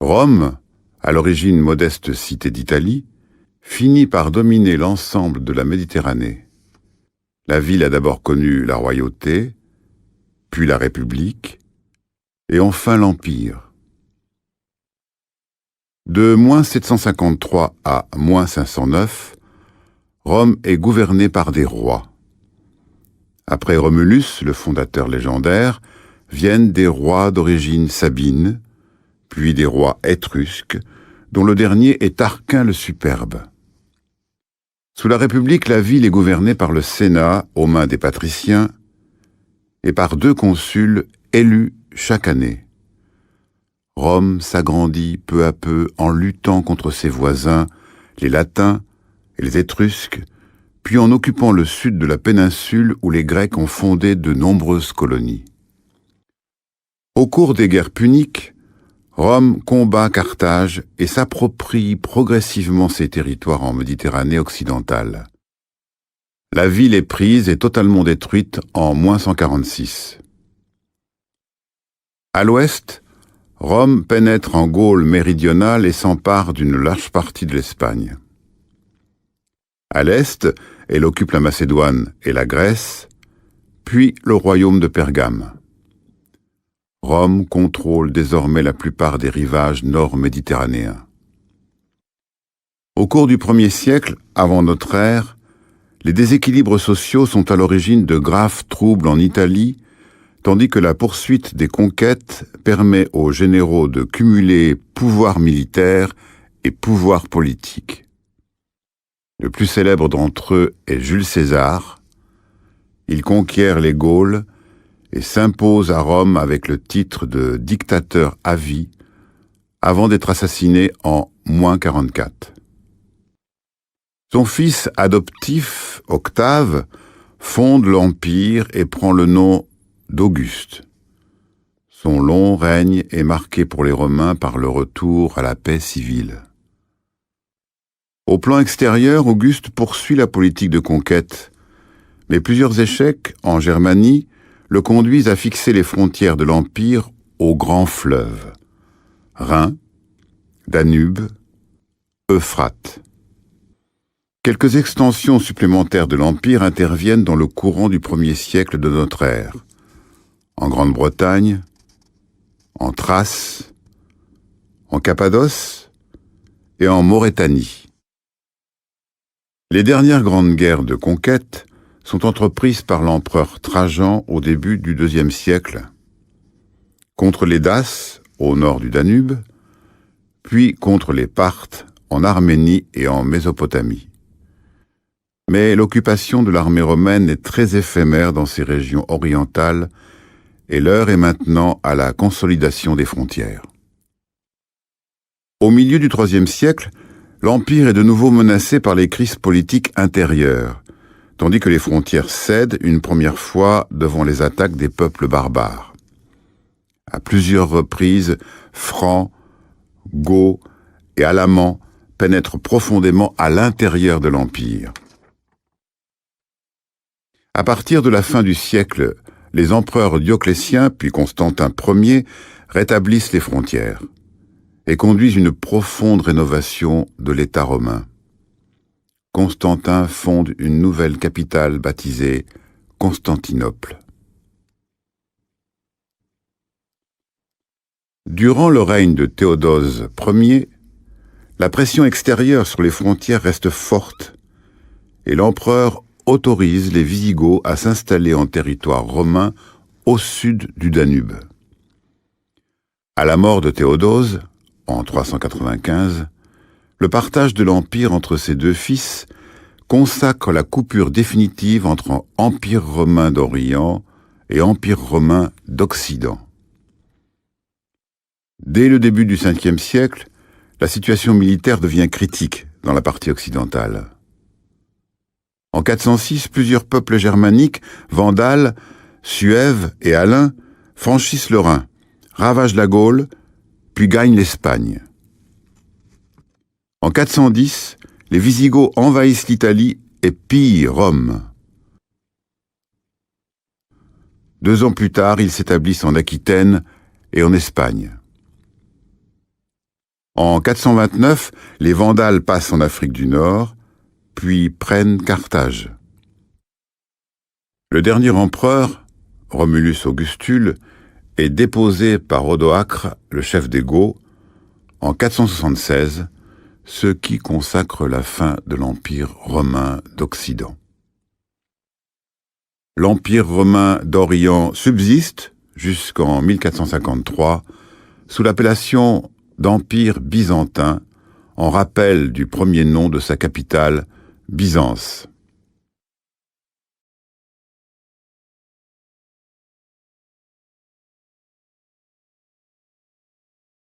Rome, à l'origine modeste cité d'Italie, finit par dominer l'ensemble de la Méditerranée. La ville a d'abord connu la royauté, puis la République, et enfin l'Empire. De -753 à -509, Rome est gouvernée par des rois. Après Romulus, le fondateur légendaire, viennent des rois d'origine sabine, puis des rois étrusques, dont le dernier est Tarquin le Superbe. Sous la République, la ville est gouvernée par le Sénat aux mains des patriciens et par 2 consuls élus chaque année. Rome s'agrandit peu à peu en luttant contre ses voisins, les Latins et les Étrusques, puis en occupant le sud de la péninsule où les Grecs ont fondé de nombreuses colonies. Au cours des guerres puniques, Rome combat Carthage et s'approprie progressivement ses territoires en Méditerranée occidentale. La ville est prise et totalement détruite en -146. À l'ouest, Rome pénètre en Gaule méridionale et s'empare d'une large partie de l'Espagne. À l'est, elle occupe la Macédoine et la Grèce, puis le royaume de Pergame. Rome contrôle désormais la plupart des rivages nord-méditerranéens. Au cours du 1er siècle, avant notre ère, les déséquilibres sociaux sont à l'origine de graves troubles en Italie, tandis que la poursuite des conquêtes permet aux généraux de cumuler pouvoir militaire et pouvoir politique. Le plus célèbre d'entre eux est Jules César. Il conquiert les Gaules et s'impose à Rome avec le titre de dictateur à vie, avant d'être assassiné en -44. Son fils adoptif, Octave, fonde l'Empire et prend le nom d'Auguste. Son long règne est marqué pour les Romains par le retour à la paix civile. Au plan extérieur, Auguste poursuit la politique de conquête, mais plusieurs échecs en Germanie le conduisent à fixer les frontières de l'Empire aux grands fleuves, Rhin, Danube, Euphrate. Quelques extensions supplémentaires de l'Empire interviennent dans le courant du 1er siècle de notre ère, en Grande-Bretagne, en Thrace, en Cappadoce et en Maurétanie. Les dernières grandes guerres de conquête sont entreprises par l'empereur Trajan au début du IIe siècle, contre les Daces au nord du Danube, puis contre les Parthes en Arménie et en Mésopotamie. Mais l'occupation de l'armée romaine est très éphémère dans ces régions orientales et l'heure est maintenant à la consolidation des frontières. Au milieu du IIIe siècle, l'Empire est de nouveau menacé par les crises politiques intérieures, tandis que les frontières cèdent une première fois devant les attaques des peuples barbares. À plusieurs reprises, Francs, Goths et Alamans pénètrent profondément à l'intérieur de l'Empire. À partir de la fin du siècle, les empereurs Dioclétien puis Constantin Ier rétablissent les frontières et conduisent une profonde rénovation de l'État romain. Constantin fonde une nouvelle capitale baptisée Constantinople. Durant le règne de Théodose Ier, la pression extérieure sur les frontières reste forte et l'empereur autorise les Visigoths à s'installer en territoire romain au sud du Danube. À la mort de Théodose, en 395, le partage de l'Empire entre ses 2 fils consacre la coupure définitive entre Empire romain d'Orient et Empire romain d'Occident. Dès le début du Ve siècle, la situation militaire devient critique dans la partie occidentale. En 406, plusieurs peuples germaniques, Vandales, Suèves et Alains, franchissent le Rhin, ravagent la Gaule, puis gagnent l'Espagne. En 410, les Visigoths envahissent l'Italie et pillent Rome. 2 ans plus tard, ils s'établissent en Aquitaine et en Espagne. En 429, les Vandales passent en Afrique du Nord, puis prennent Carthage. Le dernier empereur, Romulus Augustule, est déposé par Odoacre, le chef des Goths, en 476, ce qui consacre la fin de l'Empire romain d'Occident. L'Empire romain d'Orient subsiste jusqu'en 1453 sous l'appellation d'Empire byzantin, en rappel du premier nom de sa capitale, Byzance.